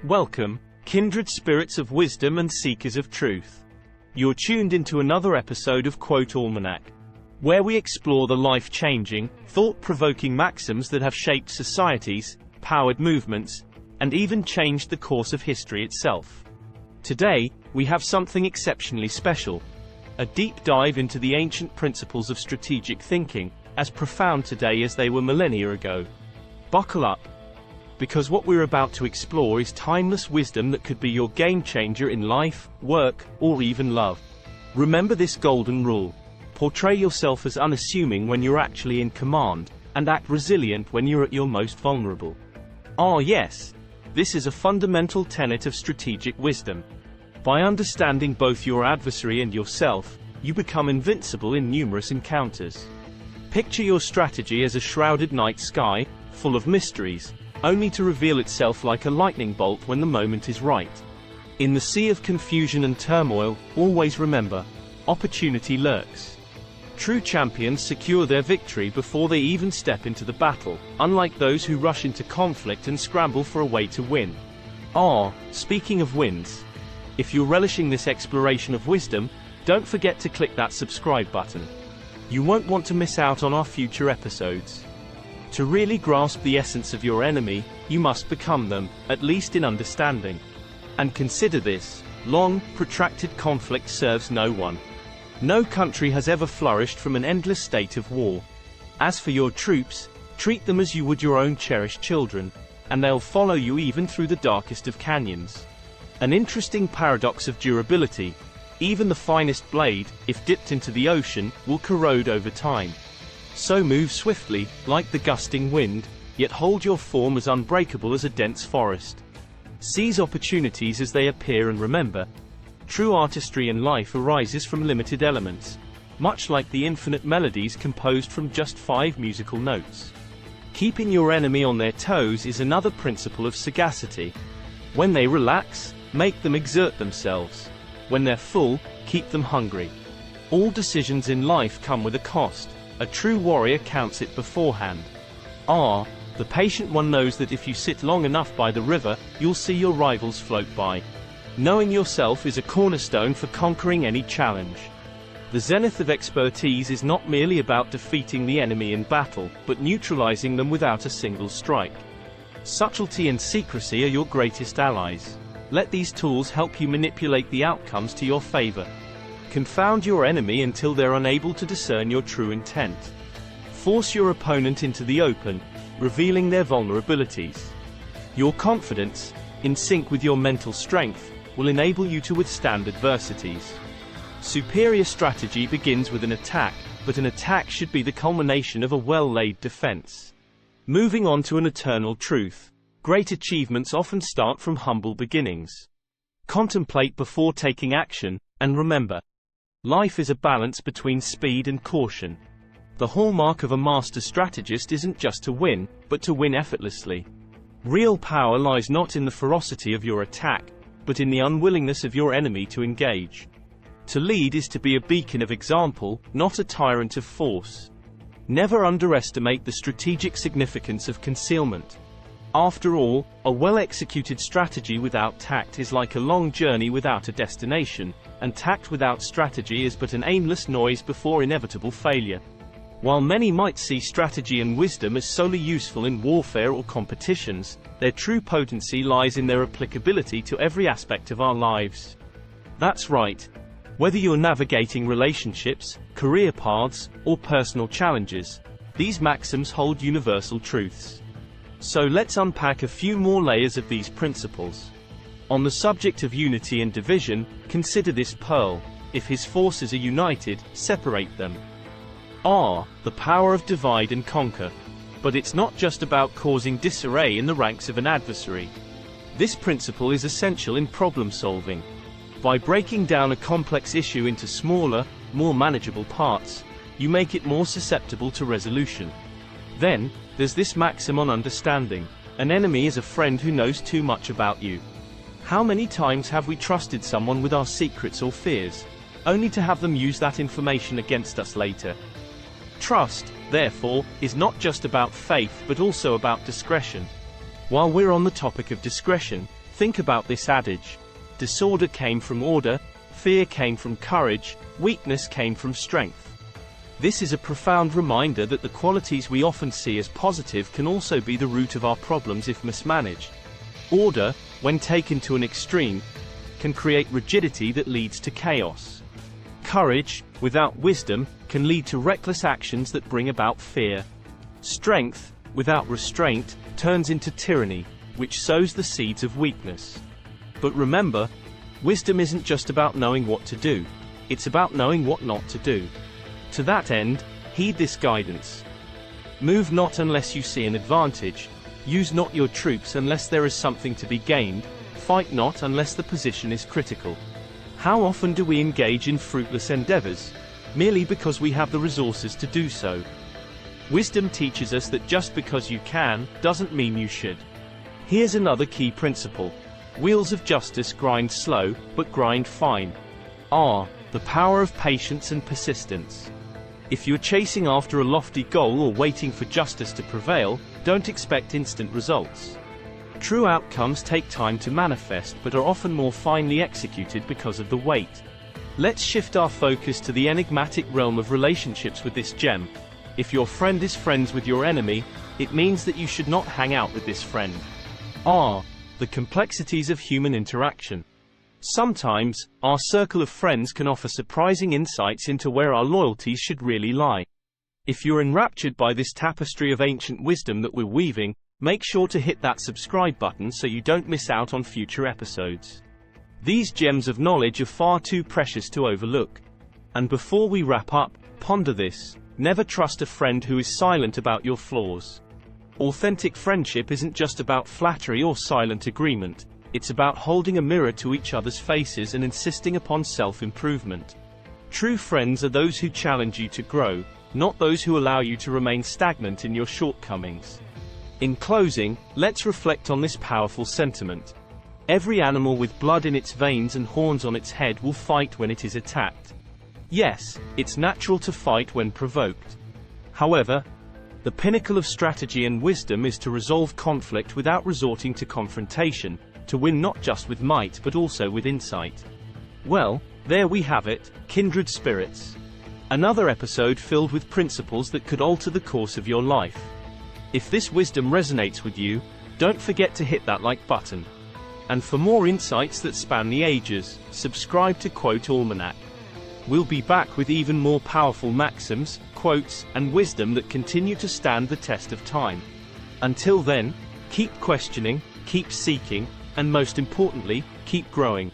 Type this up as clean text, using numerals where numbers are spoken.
Welcome, kindred spirits of wisdom and seekers of truth. You're tuned into another episode of Almanac, where we explore the life-changing, thought-provoking maxims that have shaped societies, powered movements, and even changed the course of history itself. Today, we have something exceptionally special. A deep dive into the ancient principles of strategic thinking, as profound today as they were millennia ago. Buckle up, because what we're about to explore is timeless wisdom that could be your game changer in life, work, or even love. Remember this golden rule: portray yourself as unassuming when you're actually in command, and act resilient when you're at your most vulnerable. Ah yes, this is a fundamental tenet of strategic wisdom. By understanding both your adversary and yourself, you become invincible in numerous encounters. Picture your strategy as a shrouded night sky, full of mysteries, only to reveal itself like a lightning bolt when the moment is right. In the sea of confusion and turmoil, always remember, opportunity lurks. True champions secure their victory before they even step into the battle, unlike those who rush into conflict and scramble for a way to win. Speaking of wins, if you're relishing this exploration of wisdom, don't forget to click that subscribe button. You won't want to miss out on our future episodes. To really grasp the essence of your enemy, you must become them, at least in understanding. And consider this: long, protracted conflict serves no one. No country has ever flourished from an endless state of war. As for your troops, treat them as you would your own cherished children, and they'll follow you even through the darkest of canyons. An interesting paradox of durability: even the finest blade, if dipped into the ocean, will corrode over time. So move swiftly, like the gusting wind, yet hold your form as unbreakable as a dense forest. Seize opportunities as they appear and remember, true artistry in life arises from limited elements, much like the infinite melodies composed from just 5 musical notes. Keeping your enemy on their toes is another principle of sagacity. When they relax, make them exert themselves. When they're full, keep them hungry. All decisions in life come with a cost. A true warrior counts it beforehand. The patient one knows that if you sit long enough by the river, you'll see your rivals float by. Knowing yourself is a cornerstone for conquering any challenge. The zenith of expertise is not merely about defeating the enemy in battle, but neutralizing them without a single strike. Subtlety and secrecy are your greatest allies. Let these tools help you manipulate the outcomes to your favor. Confound your enemy until they're unable to discern your true intent. Force your opponent into the open, revealing their vulnerabilities. Your confidence, in sync with your mental strength, will enable you to withstand adversities. Superior strategy begins with an attack, but an attack should be the culmination of a well-laid defense. Moving on to an eternal truth: great achievements often start from humble beginnings. Contemplate before taking action, and remember, life is a balance between speed and caution. The hallmark of a master strategist isn't just to win, but to win effortlessly. Real power lies not in the ferocity of your attack, but in the unwillingness of your enemy to engage. To lead is to be a beacon of example, not a tyrant of force. Never underestimate the strategic significance of concealment. After all, a well-executed strategy without tact is like a long journey without a destination, and tact without strategy is but an aimless noise before inevitable failure. While many might see strategy and wisdom as solely useful in warfare or competitions, their true potency lies in their applicability to every aspect of our lives. That's right. Whether you're navigating relationships, career paths, or personal challenges, these maxims hold universal truths. So let's unpack a few more layers of these principles. On the subject of unity and division, consider this pearl: if his forces are united, separate them. The power of divide and conquer. But it's not just about causing disarray in the ranks of an adversary. This principle is essential in problem solving. By breaking down a complex issue into smaller, more manageable parts, you make it more susceptible to resolution. Then, there's this maxim on understanding: an enemy is a friend who knows too much about you. How many times have we trusted someone with our secrets or fears, only to have them use that information against us later? Trust, therefore, is not just about faith but also about discretion. While we're on the topic of discretion, Think about this adage. Disorder came from order, fear came from courage, weakness came from strength. This is a profound reminder that the qualities we often see as positive can also be the root of our problems if mismanaged. Order, when taken to an extreme, can create rigidity that leads to chaos. Courage, without wisdom, can lead to reckless actions that bring about fear. Strength, without restraint, turns into tyranny, which sows the seeds of weakness. But remember, wisdom isn't just about knowing what to do, it's about knowing what not to do. To that end, heed this guidance. Move not unless you see an advantage, use not your troops unless there is something to be gained, fight not unless the position is critical. How often do we engage in fruitless endeavors, merely because we have the resources to do so? Wisdom teaches us that just because you can, doesn't mean you should. Here's another key principle. Wheels of justice grind slow, but grind fine. The power of patience and persistence. If you're chasing after a lofty goal or waiting for justice to prevail, don't expect instant results. True outcomes take time to manifest but are often more finely executed because of the wait. Let's shift our focus to the enigmatic realm of relationships with this gem. If your friend is friends with your enemy, it means that you should not hang out with this friend. The complexities of human interaction. Sometimes, our circle of friends can offer surprising insights into where our loyalties should really lie. If you're enraptured by this tapestry of ancient wisdom that we're weaving, make sure to hit that subscribe button so you don't miss out on future episodes. These gems of knowledge are far too precious to overlook. And before we wrap up, ponder this: never trust a friend who is silent about your flaws. Authentic friendship isn't just about flattery or silent agreement. It's about holding a mirror to each other's faces and insisting upon self-improvement. True friends are those who challenge you to grow, not those who allow you to remain stagnant in your shortcomings. In closing, let's reflect on this powerful sentiment. Every animal with blood in its veins and horns on its head will fight when it is attacked. Yes, it's natural to fight when provoked. However, the pinnacle of strategy and wisdom is to resolve conflict without resorting to confrontation, to win not just with might but also with insight. Well, there we have it, kindred spirits. Another episode filled with principles that could alter the course of your life. If this wisdom resonates with you, don't forget to hit that like button. And for more insights that span the ages, subscribe to Quote Almanac. We'll be back with even more powerful maxims, quotes, and wisdom that continue to stand the test of time. Until then, keep questioning, keep seeking, and most importantly, keep growing.